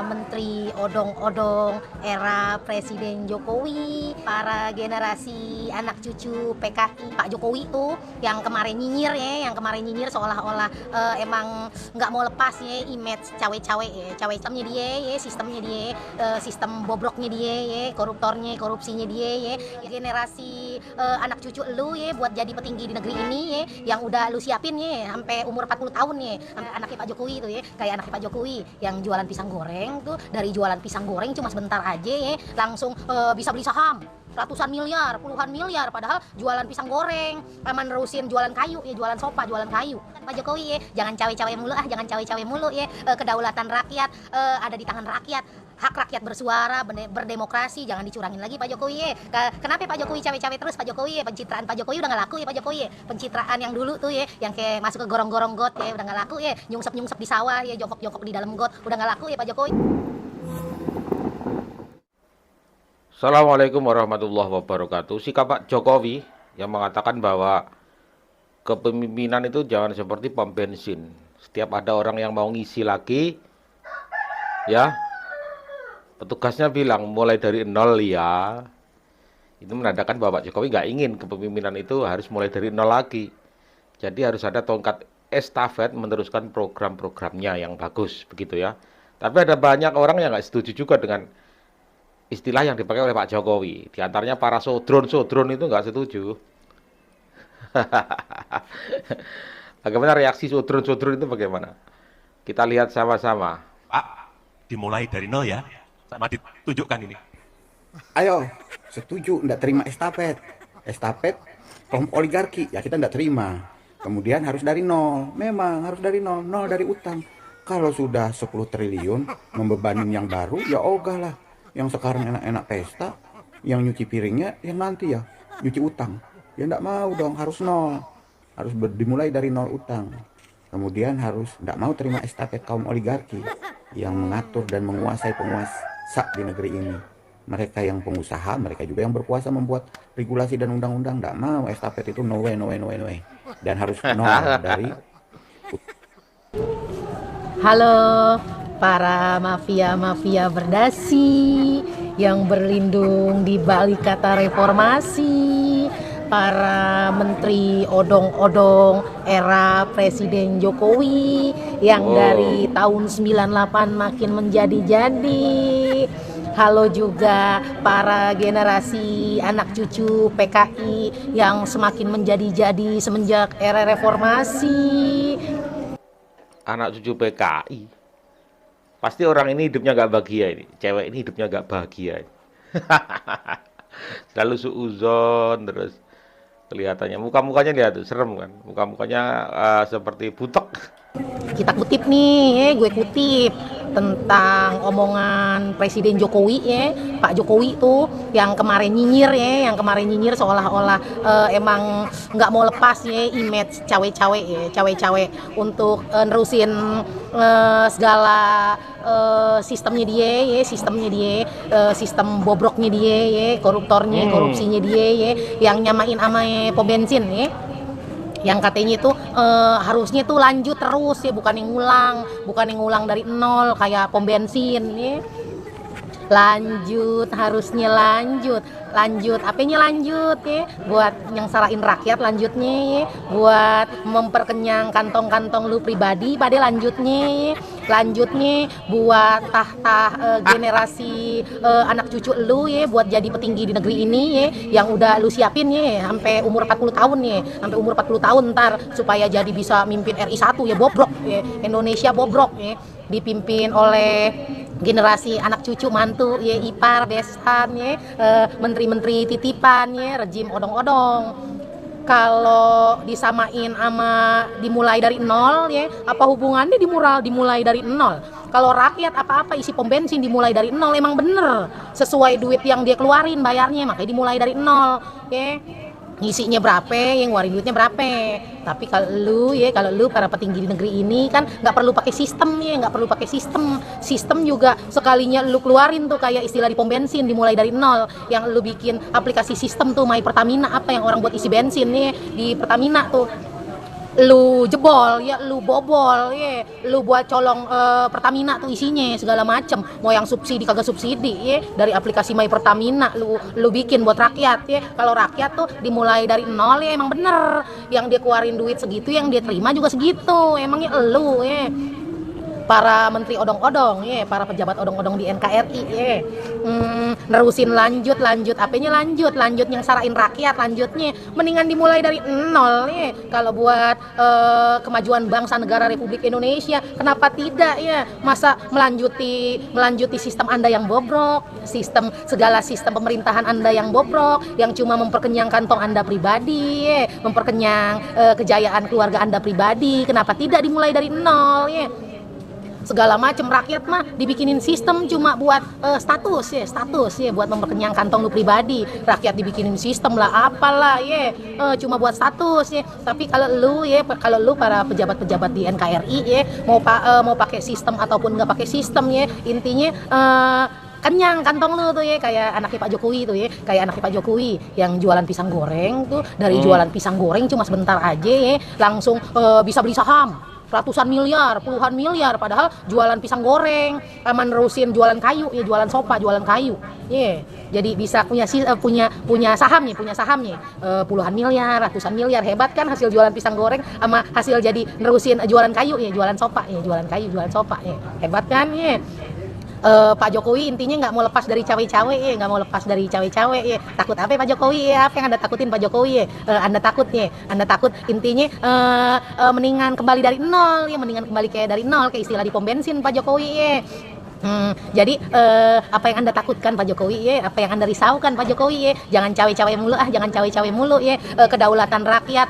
menteri odong-odong era Presiden Jokowi, para generasi anak cucu PKI Pak Jokowi tuh yang kemarin nyinyir seolah-olah emang nggak mau lepas ya image cawe-cawe ya, cawe-camnya dia ya, sistemnya dia, sistem bobroknya dia ya, koruptornya, korupsinya dia ya, generasi anak cucu lu ya buat jadi petinggi di negeri ini ya, yang udah lu siapin ya sampai umur 40 tahun ya, sampai anaknya Pak Jokowi tuh ya, kayak anaknya Pak Jokowi yang jualan pisang goreng tuh, dari jualan pisang goreng cuma sebentar aja ya langsung bisa beli saham ratusan miliar, puluhan miliar, padahal jualan pisang goreng, nerusin jualan kayu ya, jualan sofa, jualan kayu. Pak Jokowi ya, jangan cawe-cawe mulu jangan cawe-cawe mulu ya, kedaulatan rakyat ada di tangan rakyat, hak rakyat bersuara, berdemokrasi, jangan dicurangin lagi Pak Jokowi ya. Kenapa Pak Jokowi cawe-cawe terus Pak Jokowi ya, pencitraan Pak Jokowi udah gak laku ya Pak Jokowi ya, pencitraan yang dulu tuh ya, yang kayak masuk ke gorong-gorong got ya, udah gak laku ya, nyungsep-nyungsep di sawah ya, jongkok-jongkok di dalam got, udah gak laku ya Pak Jokowi. Assalamualaikum warahmatullahi wabarakatuh. Sikap Pak Jokowi yang mengatakan bahwa kepemimpinan itu jangan seperti pom bensin. Setiap ada orang yang mau ngisi lagi, ya, petugasnya bilang mulai dari nol ya. Itu menandakan bahwa Pak Jokowi nggak ingin kepemimpinan itu harus mulai dari nol lagi. Jadi harus ada tongkat estafet meneruskan program-programnya yang bagus, begitu ya. Tapi ada banyak orang yang nggak setuju juga dengan istilah yang dipakai oleh Pak Jokowi. Di antaranya para sodron itu nggak setuju. Bagaimana reaksi sodron itu bagaimana? Kita lihat sama-sama. Pak, dimulai dari nol ya. Sama ditunjukkan ini. Ayo, setuju, nggak terima estafet. Estafet, kaum oligarki, ya kita nggak terima. Kemudian harus dari nol. Memang harus dari nol, nol dari utang. Kalau sudah 10 triliun, membebanin yang baru, ya ogah lah. Yang sekarang enak-enak pesta, yang nyuci piringnya, yang nanti ya, nyuci utang. Ya nggak mau dong, harus nol. Harus dimulai dari nol utang. Kemudian harus nggak mau terima estafet kaum oligarki yang mengatur dan menguasai penguasa di negeri ini. Mereka yang pengusaha, mereka juga yang berkuasa membuat regulasi dan undang-undang. Nggak mau estafet itu no way. Dan harus nol dari. Halo para mafia-mafia berdasi yang berlindung di balik kata reformasi, para menteri odong-odong era Presiden Jokowi yang dari tahun 98 makin menjadi-jadi. Halo juga para generasi anak cucu PKI yang semakin menjadi-jadi semenjak era reformasi. Anak cucu PKI. Pasti orang ini hidupnya nggak bahagia ini. Cewek ini hidupnya nggak bahagia ini. Selalu suuzon terus. Kelihatannya muka-mukanya lihat serem kan. Muka-mukanya seperti butek. Kita kutip nih, gue kutip tentang omongan Presiden Jokowi ya, Pak Jokowi tuh yang kemarin nyinyir seolah-olah emang nggak mau lepas ya image cawe-cawe untuk nerusin segala sistemnya dia, sistem bobroknya dia ya, koruptornya, korupsinya dia ya, yang nyamain sama pom bensin ya. Yang katanya itu harusnya tuh lanjut terus ya, bukan yang ngulang dari nol kayak pom bensin ya. Harusnya lanjut apanya lanjut ya, buat yang salahin rakyat lanjutnya ya, buat memperkenyang kantong-kantong lu pribadi pada lanjutnya buat generasi anak cucu lu ya, buat jadi petinggi di negeri ini ya, yang udah lu siapin ya sampai umur 40 tahun ya, sampai umur 40 tahun ntar supaya jadi bisa mimpin RI 1 ya, bobrok ya, Indonesia bobrok ya, dipimpin oleh generasi anak cucu mantu ya, ipar besan ya, menteri-menteri titipan ya, rejim odong-odong. Kalau disamain sama dimulai dari nol ya, apa hubungannya dimulai dari nol? Kalau rakyat apa-apa isi pom bensin dimulai dari nol, emang bener sesuai duit yang dia keluarin bayarnya, makanya dimulai dari nol ya. Ngisinya berapa, yang ngeluarin duitnya berapa. Tapi kalau lu para petinggi di negeri ini kan nggak perlu pakai sistem juga sekalinya lu keluarin tuh kayak istilah di pom bensin dimulai dari nol, yang lu bikin aplikasi sistem tuh My Pertamina, apa yang orang buat isi bensin nih di Pertamina tuh lu jebol ya, lu bobol ya, lu buat colong Pertamina tuh isinya segala macem, mau yang subsidi kagak subsidi ya, dari aplikasi My Pertamina lu bikin buat rakyat ya. Kalau rakyat tuh dimulai dari nol ya, emang bener yang dia keluarin duit segitu, yang dia terima juga segitu, emangnya lu ya. Para menteri odong-odong ya, para pejabat odong-odong di NKRI ya, nerusin lanjut apanya lanjut yang sarain rakyat, lanjutnya mendingan dimulai dari nol ya. Kalau buat kemajuan bangsa negara Republik Indonesia, kenapa tidak ya, masa melanjuti sistem Anda yang bobrok, segala sistem pemerintahan Anda yang bobrok, yang cuma memperkenyang kantong Anda pribadi ya, memperkenyang kejayaan keluarga Anda pribadi. Kenapa tidak dimulai dari nol ya. Segala macam rakyat mah dibikinin sistem cuma buat status ya, buat memperkenyang kantong lu pribadi. Rakyat dibikinin sistem lah apalah ya, cuma buat status ya. Tapi kalau lu para pejabat-pejabat di NKRI ya, mau pakai sistem ataupun nggak pakai sistem ya, intinya kenyang kantong lu tuh ya, kayak anaknya Pak Jokowi tuh ya, kayak anaknya Pak Jokowi yang jualan pisang goreng tuh, dari jualan pisang goreng cuma sebentar aja ya, langsung bisa beli saham ratusan miliar, puluhan miliar, padahal jualan pisang goreng, nerusin jualan kayu ya, jualan sopa, jualan kayu. Jadi bisa punya sahamnya, puluhan miliar, ratusan miliar. Hebat kan hasil jualan pisang goreng sama hasil jadi nerusin jualan kayu ya, jualan sopa ya, jualan kayu, jualan sopa ya. Hebat kan ya. Pak Jokowi intinya nggak mau lepas dari cawe-cawe ya, nggak mau lepas dari cawe-cawe ya. Takut apa Pak Jokowi ya? Apa yang Anda takutin Pak Jokowi ya? Anda takut intinya mendingan kembali dari nol ya, mendingan kembali kayak dari nol, kayak istilah di pom bensin Pak Jokowi ya. Jadi apa yang Anda takutkan Pak Jokowi ya, apa yang Anda risaukan Pak Jokowi ya, jangan cawe-cawe mulu jangan cawe-cawe mulu ya. Kedaulatan rakyat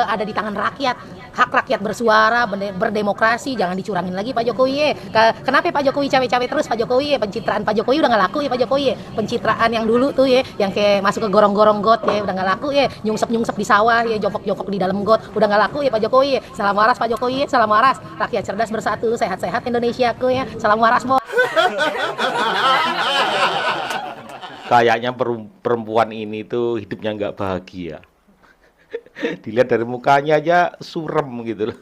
ada di tangan rakyat. Hak rakyat bersuara, berdemokrasi, jangan dicurangin lagi Pak Jokowi ya. Kenapa Pak Jokowi cawe-cawe terus Pak Jokowi ya? Pencitraan Pak Jokowi udah nggak laku ya Pak Jokowi ya. Pencitraan yang dulu tuh ya, yang kayak masuk ke gorong-gorong got ya, udah nggak laku ya. Nyungsep-nyungsep di sawah ya, jongkok-jongkok di dalam got, udah nggak laku ya Pak Jokowi ya. Salam waras Pak Jokowi ya, salam waras. Rakyat cerdas bersatu, sehat-sehat Indonesiaku ya. Salam waras Bos. Kayaknya perempuan ini tuh hidupnya nggak bahagia. Dilihat dari mukanya aja surem gitu loh.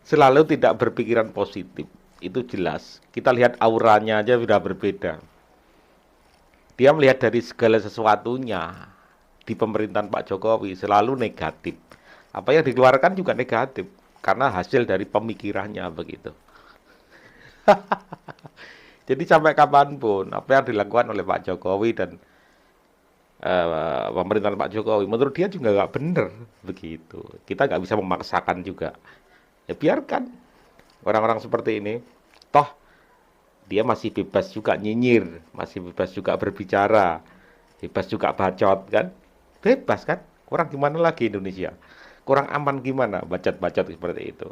Selalu tidak berpikiran positif. Itu jelas. Kita lihat auranya aja sudah berbeda. Dia melihat dari segala sesuatunya di pemerintahan Pak Jokowi selalu negatif. Apa yang dikeluarkan juga negatif karena hasil dari pemikirannya begitu. Jadi sampai kapanpun apa yang dilakukan oleh Pak Jokowi dan pemerintahan Pak Jokowi menurut dia juga nggak bener begitu. Kita nggak bisa memaksakan juga. Ya biarkan orang-orang seperti ini. Toh dia masih bebas juga nyinyir, masih bebas juga berbicara, bebas juga bacot kan? Bebas kan? Kurang gimana lagi Indonesia? Kurang aman gimana bacot-bacot seperti itu?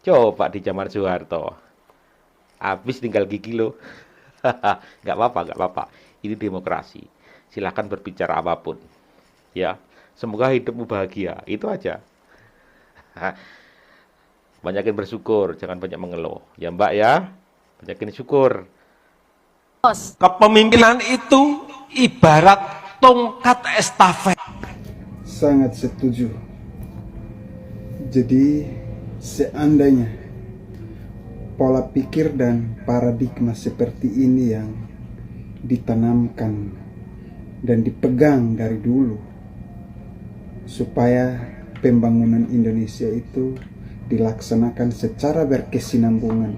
Coba di zaman Soeharto, habis tinggal gigi lo. Nggak apa-apa. Ini demokrasi. Silahkan berbicara apapun. Ya, semoga hidupmu bahagia. Itu aja. Banyakin bersyukur, jangan banyak mengeluh. Ya Mbak ya, banyakin syukur. Kepemimpinan itu ibarat tongkat estafet. Sangat setuju. Jadi seandainya pola pikir dan paradigma seperti ini yang ditanamkan dan dipegang dari dulu supaya pembangunan Indonesia itu dilaksanakan secara berkesinambungan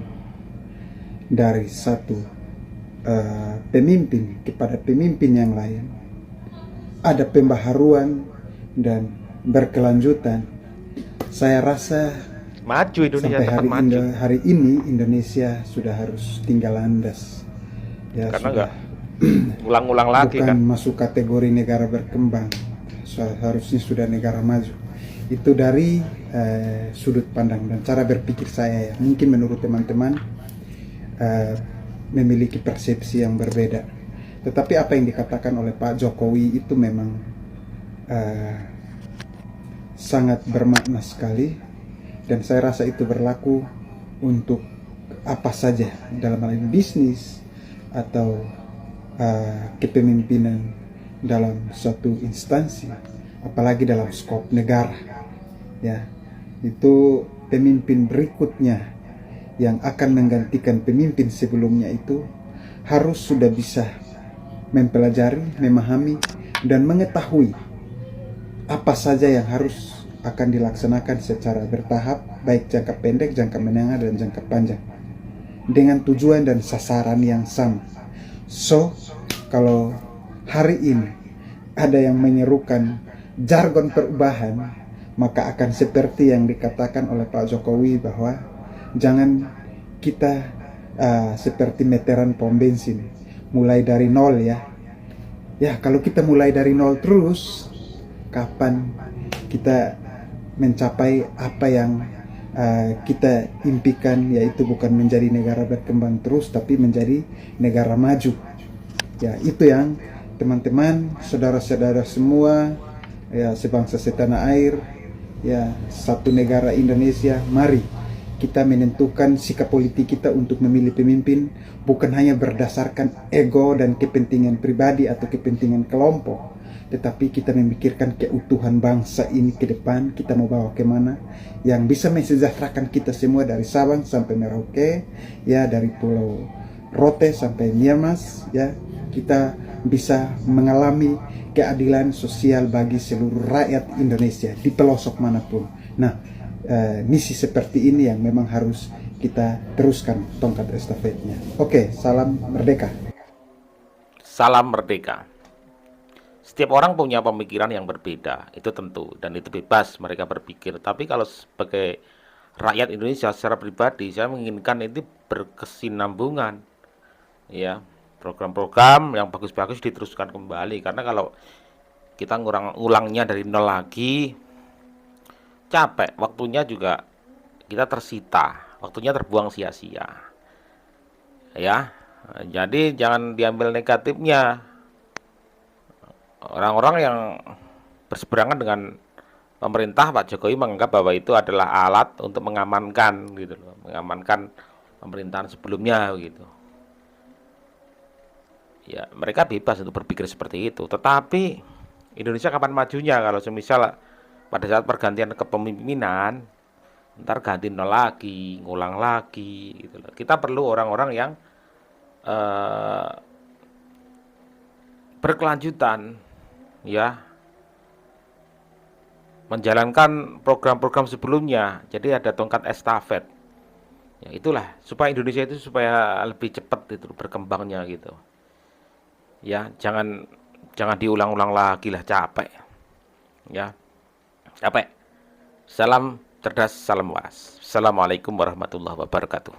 dari satu pemimpin kepada pemimpin yang lain, ada pembaharuan dan berkelanjutan. Saya rasa Maju Indonesia, sampai hari ini Indonesia sudah harus tinggal landas ya, karena sudah enggak ulang-ulang lagi bukan kan. masuk kategori negara berkembang, harusnya sudah negara maju. Itu dari sudut pandang dan cara berpikir saya ya. Mungkin menurut teman-teman memiliki persepsi yang berbeda, tetapi apa yang dikatakan oleh Pak Jokowi itu memang sangat bermakna sekali, dan saya rasa itu berlaku untuk apa saja dalam hal ini bisnis atau kepemimpinan dalam suatu instansi, apalagi dalam skop negara. ya, itu pemimpin berikutnya yang akan menggantikan pemimpin sebelumnya itu harus sudah bisa mempelajari, memahami, dan mengetahui apa saja yang harus akan dilaksanakan secara bertahap, baik jangka pendek, jangka menengah, dan jangka panjang, dengan tujuan dan sasaran yang sama. So, kalau hari ini ada yang menyerukan jargon perubahan, maka akan seperti yang dikatakan oleh Pak Jokowi bahwa jangan kita seperti meteran pom bensin, mulai dari nol ya. Ya, kalau kita mulai dari nol terus, kapan kita mencapai apa yang kita impikan, yaitu bukan menjadi negara berkembang terus, tapi menjadi negara maju. Ya, itu yang teman-teman, saudara-saudara semua, ya, sebangsa setanah air, ya, satu negara Indonesia, mari kita menentukan sikap politik kita untuk memilih pemimpin bukan hanya berdasarkan ego dan kepentingan pribadi atau kepentingan kelompok, tetapi kita memikirkan keutuhan bangsa ini ke depan, kita mau bawa kemana, yang bisa mensejahterakan kita semua dari Sabang sampai Merauke, ya, dari Pulau Rote sampai Nias, ya, kita bisa mengalami keadilan sosial bagi seluruh rakyat Indonesia di pelosok manapun. Nah, misi seperti ini yang memang harus kita teruskan tongkat estafetnya. Oke, salam merdeka. Salam merdeka. Setiap orang punya pemikiran yang berbeda, itu tentu, dan itu bebas mereka berpikir. Tapi kalau sebagai rakyat Indonesia secara pribadi, saya menginginkan itu berkesinambungan, ya, program-program yang bagus-bagus diteruskan kembali. Karena kalau kita ngulangnya dari nol lagi, capek, waktunya juga kita tersita, waktunya terbuang sia-sia, ya. Jadi jangan diambil negatifnya. Orang-orang yang berseberangan dengan pemerintah, Pak Jokowi menganggap bahwa itu adalah alat untuk mengamankan, gitu loh, mengamankan pemerintahan sebelumnya, gitu. Ya, mereka bebas untuk berpikir seperti itu. Tetapi Indonesia kapan majunya kalau semisal pada saat pergantian kepemimpinan, ntar ganti nol lagi, ngulang lagi, gitu loh. Kita perlu orang-orang yang berkelanjutan, ya, menjalankan program-program sebelumnya. Jadi ada tongkat estafet. Ya, itulah supaya Indonesia itu supaya lebih cepat itu berkembangnya, gitu. Ya, jangan diulang-ulang lagi lah, capek. Ya. Capek. Salam cerdas, salam waras. Assalamualaikum warahmatullahi wabarakatuh.